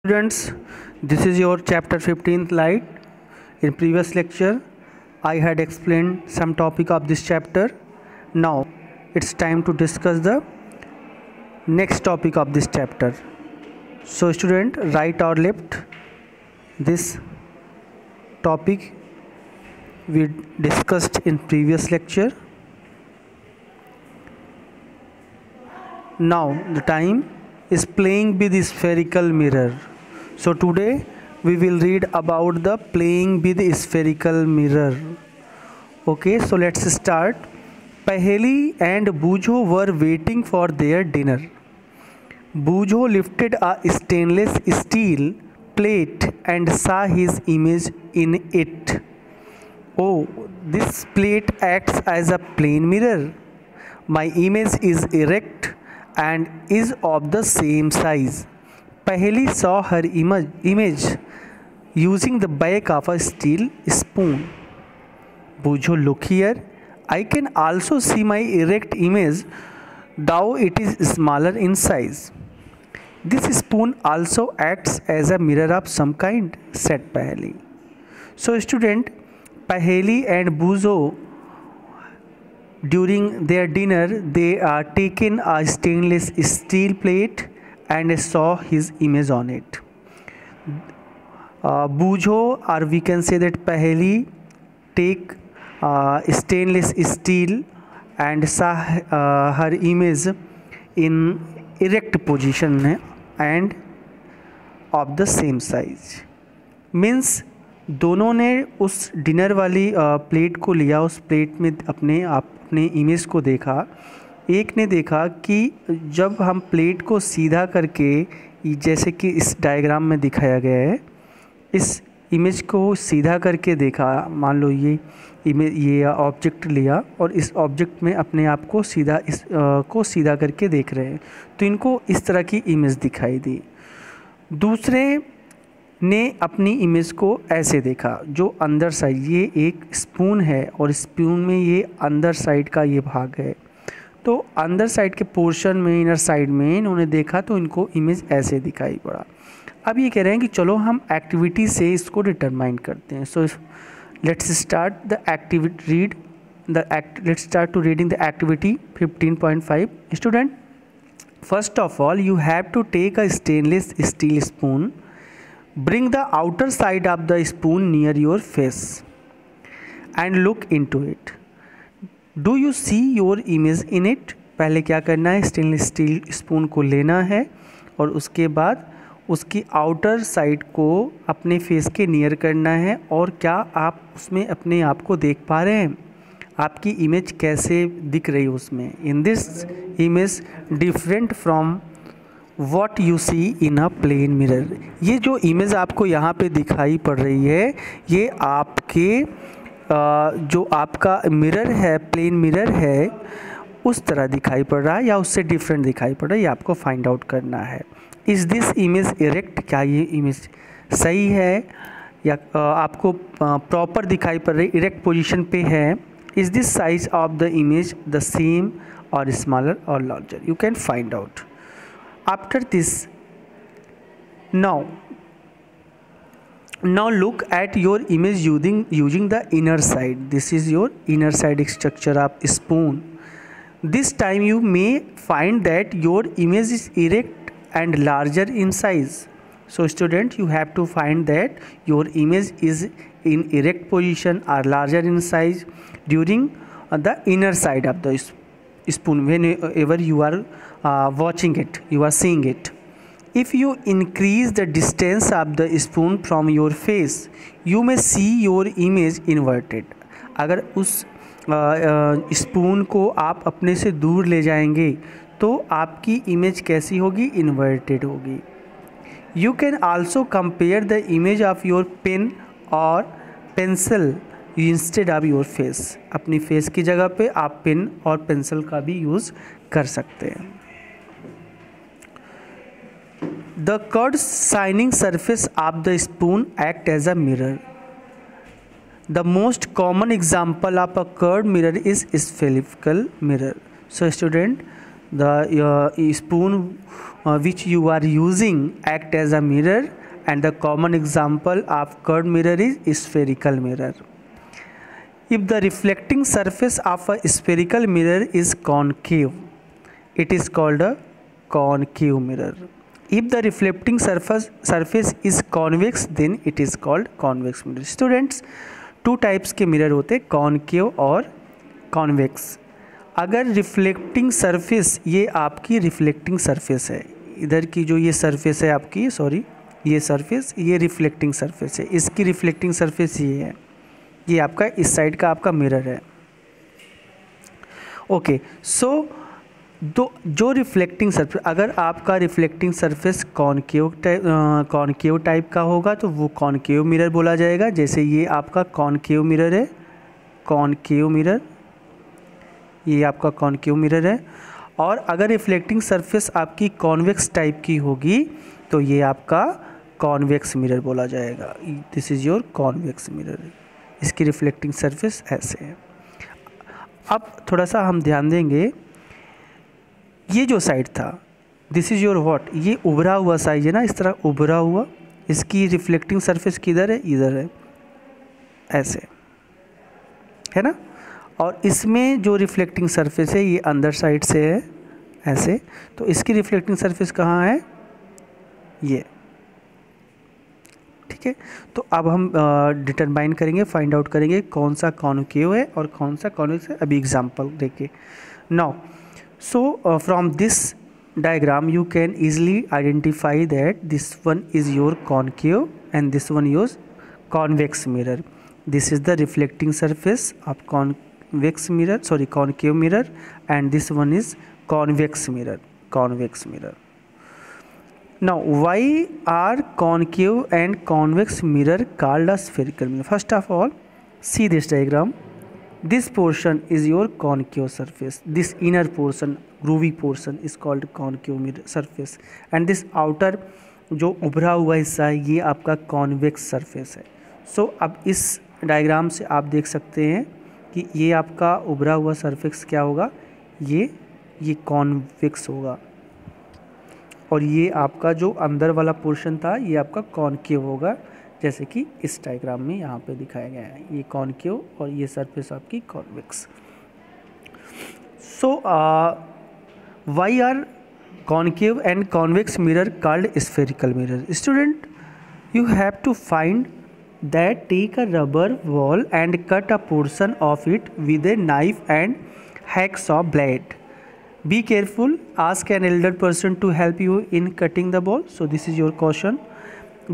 Students, this is your chapter 15th light. In previous lecture, I had explained some topic of this chapter. Now, it's time to discuss the next topic of this chapter. So student, right or left, this topic we discussed in previous lecture. Now, the time is playing with the spherical mirror. So today we will read about the playing with the spherical mirror. Okay, so let's start. Paheli and Bujo were waiting for their dinner. Bujo lifted a stainless steel plate and saw his image in it. Oh, this plate acts as a plane mirror. My image is erect and is of the same size. Paheli saw her image using the back of a steel spoon. Bujo, look here. I can also see my erect image, though it is smaller in size. This spoon also acts as a mirror of some kind, said Paheli. So student, Paheli and Bujo, during their dinner, they are taken a stainless steel plate and saw his image on it. Bujo, or we can say that Paheli, take stainless steel and saw her image in erect position and of the same size. Means दोनों ने उस dinner वाली plate को लिया, उस plate में अपने image को देखा. एक ने देखा कि जब हम प्लेट को सीधा करके, जैसे कि इस डायग्राम में दिखाया गया है, इस इमेज को सीधा करके देखा. मान लो ये ऑब्जेक्ट लिया और इस ऑब्जेक्ट में अपने आप को सीधा करके देख रहे हैं, तो इनको इस तरह की इमेज दिखाई दी. दूसरे ने अपनी इमेज को ऐसे देखा, जो अंदर साइड, ये एक स्पून है और स्पून में ये अंदर साइड का ये भाग है, तो अंदर साइड के पोर्शन में, इनर साइड में इन्होंने देखा तो इनको इमेज ऐसे दिखाई पड़ा. अब ये कह रहे हैं कि चलो हम एक्टिविटी से इसको डिटरमाइन करते हैं. So let's start the activity let's start to reading the activity 15.5. Student, first of all you have to take a stainless steel spoon. Bring the outer side of the spoon near your face and look into it. Do you see your image in it? पहले क्या करना है, stainless steel spoon को लेना है और उसके बाद उसकी आउटर साइड को अपने फेस के नियर करना है. और क्या आप उसमें अपने आप को देख पा रहे हैं? आपकी इमेज कैसे दिख रही है उसमें? In this image different from what you see in a plane mirror. ये जो इमेज आपको यहाँ पे दिखाई पड़ रही है, ये आपके जो आपका मिरर है, प्लेन मिरर है, उस तरह दिखाई पड़ रहा है या उससे डिफरेंट दिखाई पड़ रहा है, ये आपको फाइंड आउट करना है. Is this image erect? क्या ये इमेज सही है या आपको प्रॉपर दिखाई पड़ रही, इरेक्ट पोजिशन पे है? Is this size of the image the same और स्मॉलर और larger? You can find out. After this, now look at your image using the inner side. This is your inner side structure of spoon. This time you may find that your image is erect and larger in size. So student, you have to find that your image is in erect position or larger in size during the inner side of the spoon. Whenever you are watching it, you are seeing it. If you increase the distance of the spoon from your face, you may see your image inverted. अगर उस spoon को आप अपने से दूर ले जाएंगे तो आपकी इमेज कैसी होगी? इन्वर्टेड होगी. You can also compare the image of your pen or pencil instead of your face. अपनी फेस की जगह पे आप पेन और पेंसिल का भी यूज़ कर सकते हैं. The curved shining surface of the spoon act as a mirror. The most common example of a curved mirror is spherical mirror. So student, The spoon which you are using act as a mirror, and the common example of curved mirror is spherical mirror. If the reflecting surface of a spherical mirror is concave, it is called a concave mirror. If the reflecting surface is convex, then it is called convex mirror. Students, two types के mirror होते हैं, concave और convex. अगर reflecting surface, ये आपकी reflecting surface है, इधर की जो ये सरफेस है आपकी, सॉरी ये सरफेस, ये रिफ्लेक्टिंग सरफेस है, इसकी रिफ्लेक्टिंग सरफेस ये है, ये आपका इस साइड का आपका मिरर है. ओके, सो जो रिफ्लेक्टिंग सरफेस, अगर आपका रिफ्लेक्टिंग सरफेस कॉनकेव टाइप का होगा तो वो कॉनकेव मिरर बोला जाएगा. जैसे ये आपका कॉनकेव मिरर है, कॉनकेव मिरर, ये आपका कॉनकेव मिरर है. और अगर रिफ्लेक्टिंग सरफेस आपकी कॉन्वेक्स टाइप की होगी तो ये आपका कॉन्वेक्स मिरर बोला जाएगा. This is your convex mirror. इसकी रिफ्लेक्टिंग सरफेस ऐसे है. अब थोड़ा सा हम ध्यान देंगे, ये जो साइड था, दिस इज़ योर व्हाट, ये उभरा हुआ साइड है ना, इस तरह उभरा हुआ, इसकी रिफ्लेक्टिंग सरफेस किधर है, इधर है, ऐसे है ना. और इसमें जो रिफ्लेक्टिंग सरफेस है ये अंदर साइड से है, ऐसे. तो इसकी रिफ्लेक्टिंग सरफेस कहाँ है, ये. ठीक है, तो अब हम डिटरमाइन करेंगे, फाइंड आउट करेंगे कौन सा कॉनकेव है और कौन सा कॉन्वेक्स है. अभी एग्जांपल देखिए. Now so from this diagram you can easily identify that this one is your concave and this one is convex mirror. This is the reflecting surface of convex mirror, sorry concave mirror, and this one is convex mirror, convex mirror. Now why are concave and convex mirror called a spherical mirror? First of all, see this diagram. This portion is your concave surface. This inner portion, groovy portion, is called concave mirror surface. And this outer जो उभरा हुआ हिस्सा है ये आपका convex surface है. So अब इस डायग्राम से आप देख सकते हैं कि ये आपका उभरा हुआ सरफेस क्या होगा, ये convex होगा. और ये आपका जो अंदर वाला पोर्शन था ये आपका कॉनकेव होगा, जैसे कि इस डायग्राम में यहाँ पे दिखाया गया है. ये कॉनकेव और ये सरफेस आपकी convex. So why are concave and convex mirror called spherical mirror? Student, you have to find that take a rubber ball and cut a portion of it with a knife and hacksaw blade. Be careful, ask an elder person to help you in cutting the ball. So this is your caution.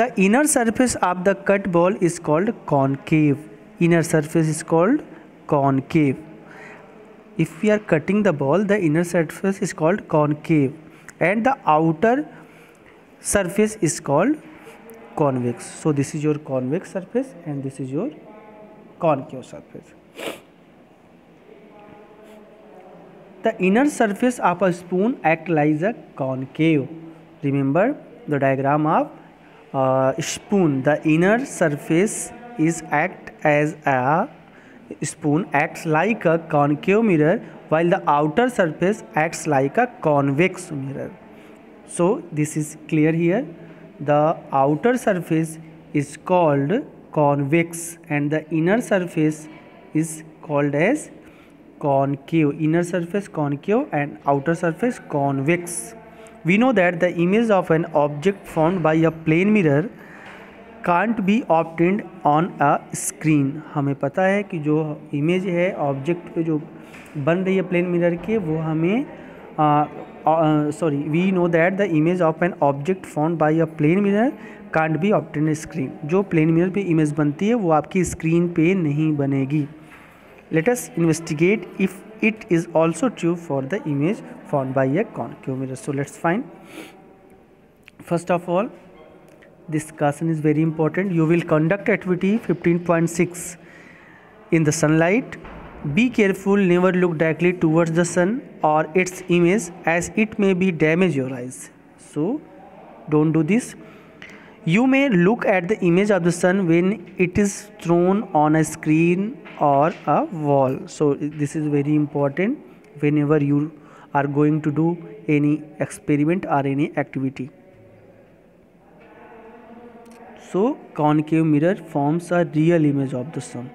The inner surface of the cut ball is called concave. Inner surface is called concave. If we are cutting the ball, the inner surface is called concave and the outer surface is called convex. So this is your convex surface and this is your concave surface. The inner surface of a spoon acts like a concave. Remember the diagram of spoon. The inner surface is act as a spoon acts like a concave mirror while the outer surface acts like a convex mirror. So this is clear here. The outer surface is called convex and the inner surface is called as concave. Inner surface concave and outer surface convex. We know that the image of an object formed by a plane mirror can't be obtained on a screen. हमें पता है कि जो image है object पे जो बन रही है प्लेन मिरर के, वो हमें we know that the image of an object formed by a plane mirror can't be obtained on a screen. जो प्लेन मिरर पे इमेज बनती है वो आपकी स्क्रीन पे नहीं बनेगी. Let us investigate if it is also true for the image formed by a concave mirror. So let's find. First of all, this discussion is very important. You will conduct activity 15.6 in the sunlight. Be careful, never look directly towards the sun or its image as it may be damage your eyes. So don't do this. You may look at the image of the sun when it is thrown on a screen or a wall. So this is very important. Whenever you are going to do any experiment or any activity. So concave mirror forms a real image of the sun.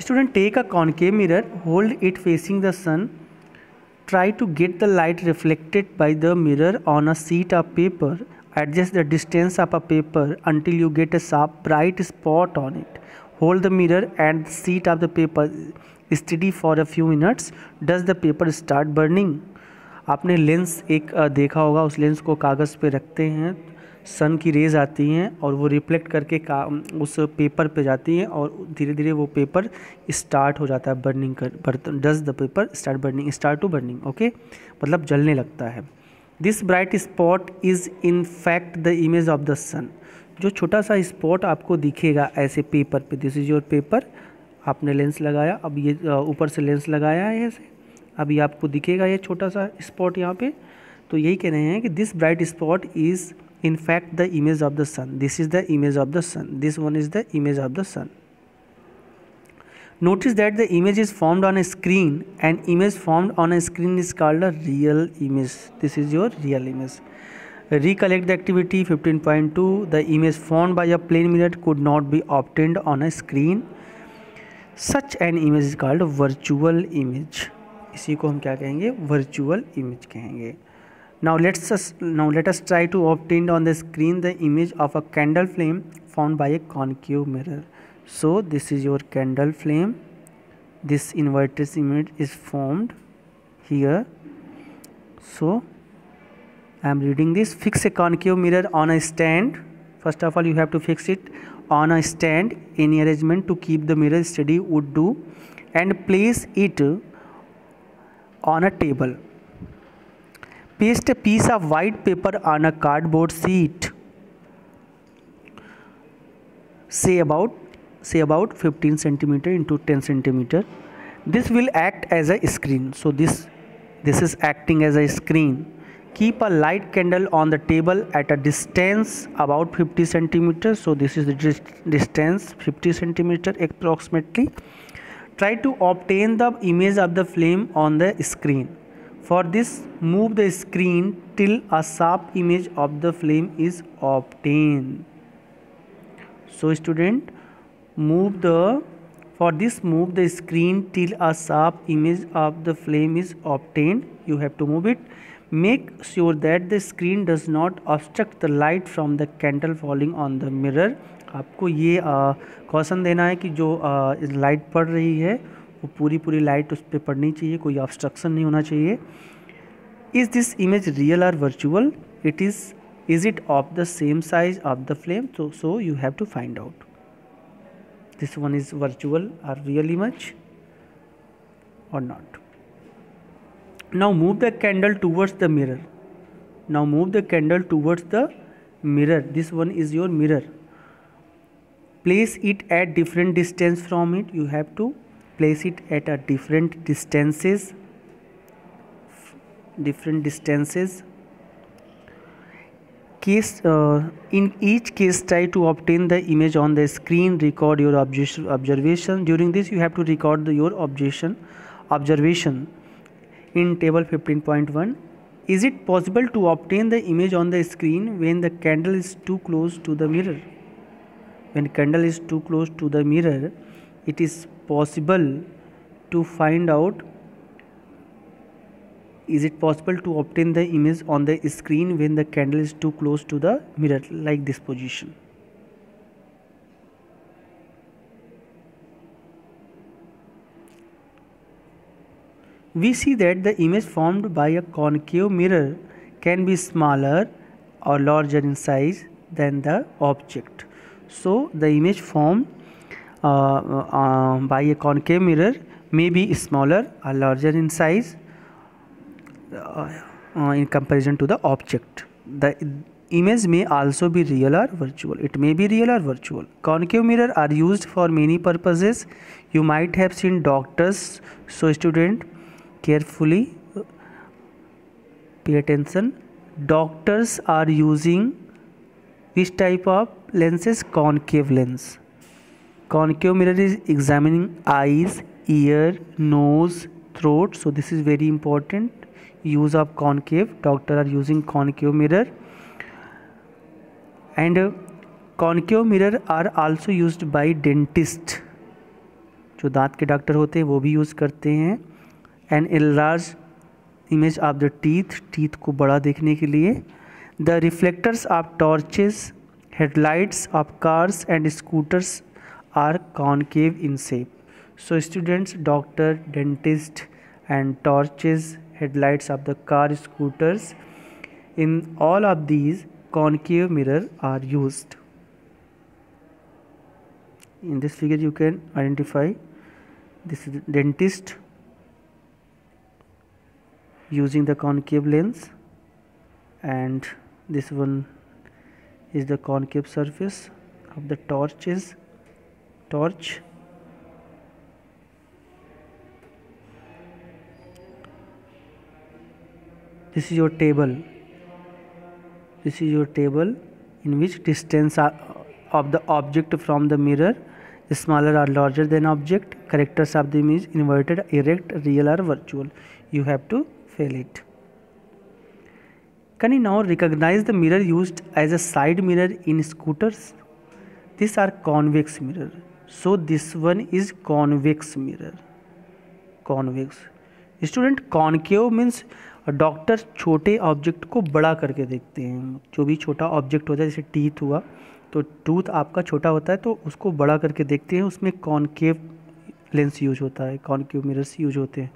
Student, take a concave mirror, hold it facing the sun. Try to get the light reflected by the mirror on a sheet of paper. Adjust the distance of a paper until you get a sharp bright spot on it. Hold the mirror and the sheet of the paper steady for a few minutes. Does the paper start burning? आपने lens एक देखा होगा, उस lens को कागज़ पे रखते हैं, सन की रेज आती हैं और वो रिफ्लेक्ट करके उस पेपर पे जाती हैं और धीरे धीरे वो पेपर स्टार्ट हो जाता है burning does the paper start burning, start to burning, okay, मतलब जलने लगता है. This bright spot is in fact the image of the sun. जो छोटा सा स्पॉट आपको दिखेगा ऐसे पेपर पे, दिस इज़ योर पेपर, आपने लेंस लगाया, अब ये ऊपर से लेंस लगाया है ऐसे, अभी आपको दिखेगा ये छोटा सा स्पॉट यहाँ पे. तो यही कह रहे हैं कि this bright spot is in fact the image of the sun. This is the image of the sun. This one is the image of the sun. Notice that the image is formed on a screen. An image formed on a screen is called a real image. This is your real image. Recollect the activity 15.2. The image formed by a plane mirror could not be obtained on a screen. Such an image is called a virtual image. इसी को हम क्या कहेंगे? Virtual image कहेंगे. Now let us try to obtain on the screen the image of a candle flame formed by a concave mirror. So this is your candle flame. This inverted image is formed here. So I am reading this. Fix a concave mirror on a stand. First of all, you have to fix it on a stand. Any arrangement to keep the mirror steady would do, and place it on a table. Paste a piece of white paper on a cardboard sheet, say about 15 centimeter into 10 centimeter. This will act as a screen. So this is acting as a screen. Keep a light candle on the table at a distance about 50 centimeters. So this is the distance 50 centimeter approximately. Try to obtain the image of the flame on the screen. For this, move the screen till a sharp image of the flame is obtained. So student, move the screen till a sharp image of the flame is obtained. You have to move it. Make sure that the screen does not obstruct the light from the candle falling on the mirror. आपको ये caution देना है कि जो light पड़ रही है वो पूरी लाइट उस पर पड़नी चाहिए, कोई ऑब्स्ट्रक्शन नहीं होना चाहिए. Is this image real or virtual? Is it of the same size of the flame? So you have to find out this one is virtual or real image or not. Now move the candle towards the mirror. This one is your mirror. Place it at different distance from it. You have to place it at a different distances. In each case, try to obtain the image on the screen. Record your observation. During this, you have to record your observation. In table 15.1, is it possible to obtain the image on the screen when the candle is too close to the mirror? When candle is too close to the mirror, it is possible to find out, is it possible to obtain the image on the screen when the candle is too close to the mirror, like this position. We see that the image formed by a concave mirror can be smaller or larger in size than the object. So the image formed by a concave mirror may be smaller or larger in size in comparison to the object. The image may also be real or virtual. It may be real or virtual. Concave mirror are used for many purposes. You might have seen doctors. So student, carefully pay attention. Doctors are using which type of lenses? Concave lens. Concave mirror is examining eyes, ear, nose, throat. So this is very important. Use of concave. Doctor are using concave mirror. And concave mirror are also used by dentist. जो दांत के doctor होते हैं वो भी use करते हैं. And enlarge image of the teeth को बड़ा देखने के लिए. The reflectors of torches, headlights of cars and scooters are concave in shape. So students, doctor, dentist and torches, headlights of the car, scooters, in all of these concave mirror are used. In this figure you can identify this is dentist using the concave lens, and this one is the concave surface of the torch. This is your table. In which distance of the object from the mirror smaller or larger than object. Characters of the image inverted, erect, real or virtual. You have to fill it. Can you now recognize the mirror used as a side mirror in scooters? These are convex mirror. So this one is convex mirror. Convex. Student, concave means doctor छोटे object को बड़ा करके देखते हैं. जो भी छोटा object होता है, जैसे टीथ हुआ, तो टूथ आपका छोटा होता है तो उसको बड़ा करके देखते हैं. उसमें कॉनकेव लेंस यूज होता है, कॉनकेव मिरर्स यूज होते हैं.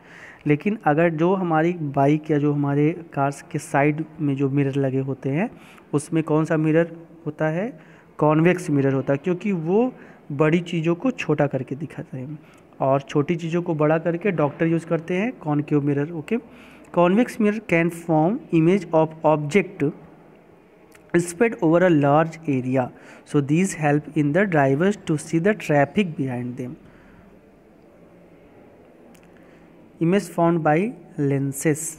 लेकिन अगर जो हमारी बाइक या जो हमारे कार्स के साइड में जो मिरर लगे होते हैं उसमें कौन सा मिरर होता है? कॉन्वेक्स मिरर होता है, क्योंकि वो बड़ी चीज़ों को छोटा करके दिखाते हैं और छोटी चीज़ों को बड़ा करके डॉक्टर यूज़ करते हैं concave mirror. Okay. Convex mirror can form image of object spread over a large area. So these help in the drivers to see the traffic behind them. Image formed by lenses.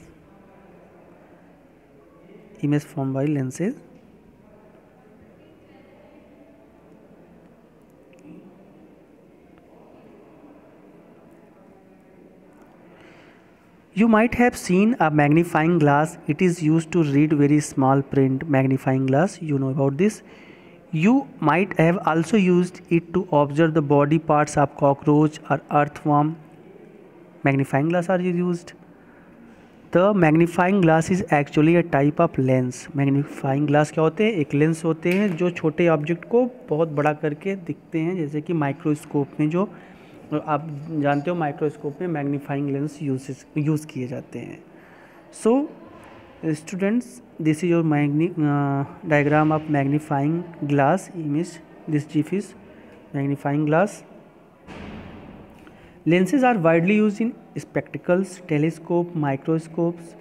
You might have seen a magnifying glass. It is used to read very small print. Magnifying glass, you know about this. You might have also used it to observe the body parts of cockroach or earthworm. Magnifying glass are used. The magnifying glass is actually a type of lens. Magnifying glass क्या होते हैं? एक lens होते हैं जो छोटे object को बहुत बड़ा करके दिखते हैं, जैसे कि माइक्रोस्कोप में जो आप जानते हो माइक्रोस्कोप में मैग्नीफाइंग लेंस यूज़ किए जाते हैं. So students, this is your diagram of magnifying glass image. This GIF is magnifying glass. Lenses are widely used in spectacles, telescope, microscopes.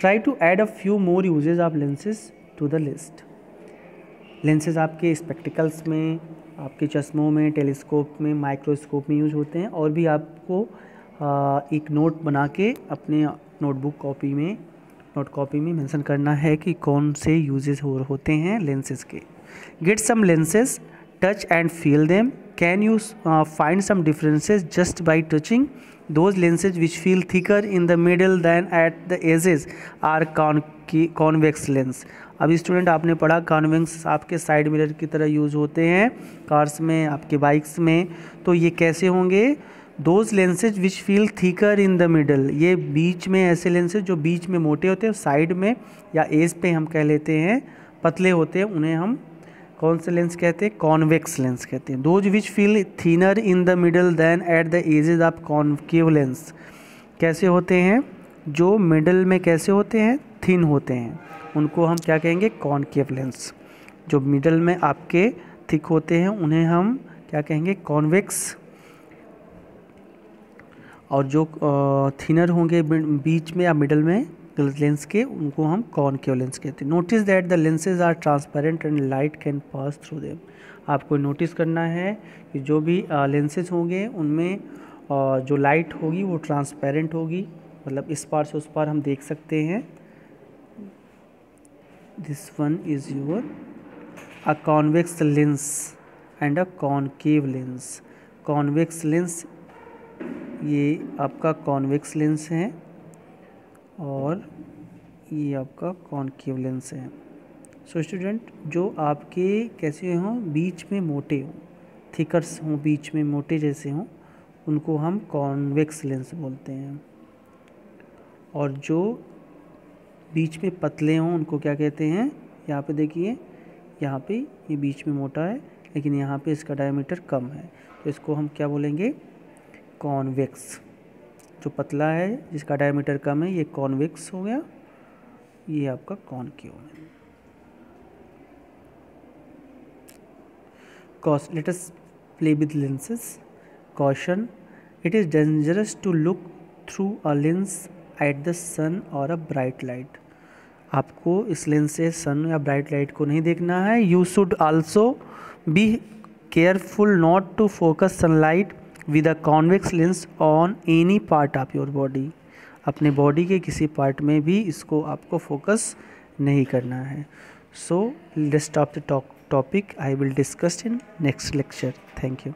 Try to add a few more uses of lenses to the list. Lenses आपके spectacles में, आपके चश्मों में, telescope में, microscope में use होते हैं. और भी आपको एक नोट बना के अपने नोट कॉपी में मेंशन करना है कि कौन से यूजेस होते हैं लेंसेज के. Get some lenses, touch and feel them. Can you find some differences just by touching? Those lenses which feel thicker in the middle than at the edges are convex lens. अभी student आपने पढ़ा convex आपके side mirror की तरह use होते हैं cars में, आपके बाइक्स में. तो ये कैसे होंगे? Those lenses which feel thicker in the middle. ये बीच में ऐसे लेंसेज जो बीच में मोटे होते हैं, साइड में या एज पे हम कह लेते हैं पतले होते हैं, उन्हें हम कौन से लेंस कहते हैं? कॉन्वेक्स लेंस कहते हैं. Those which feel thinner in the middle than at the edges of concave lens. कैसे होते हैं? जो मिडल में कैसे होते हैं? थिन होते हैं, उनको हम क्या कहेंगे? Concave lens. जो मिडल में आपके थिक होते हैं उन्हें हम क्या कहेंगे? कॉन्वेक्स. और जो थिनर होंगे बीच में या मिडल में लेंस के, उनको हम कॉनकेव लेंस कहते हैं. Notice that the lenses are transparent and light can pass through them. आपको नोटिस करना है कि जो भी लेंसेज होंगे उनमें जो लाइट होगी वो ट्रांसपेरेंट होगी, मतलब इस पार से उस पार हम देख सकते हैं. This one is your a convex lens and a concave lens. Convex lens ये आपका कॉन्वेक्स लेंस है और ये आपका कॉनकेव लेंस है। सो स्टूडेंट, जो आपके कैसे हों, बीच में मोटे हों, थिकर्स हों, बीच में मोटे जैसे हों, उनको हम कॉन्वेक्स लेंस बोलते हैं। और जो बीच में पतले हों उनको क्या कहते हैं, यहाँ पे देखिए, यहाँ पे ये बीच में मोटा है लेकिन यहाँ पे इसका डायमीटर कम है, तो इसको हम क्या बोलेंगे, कॉन्वेक्स। जो पतला है जिसका डायमीटर कम है ये कॉन्वेक्स हो गया, ये आपका कॉनकेव है। Let us play with lenses. Caution: it is dangerous to look through a lens at the sun or a bright light. आपको इस लेंस से सन या ब्राइट लाइट को नहीं देखना है। You should also be careful not to focus sunlight with a convex lens on any part of your body. अपने body के किसी पार्ट में भी इसको आपको फोकस नहीं करना है। So rest of the topic I will discuss in next lecture. Thank you.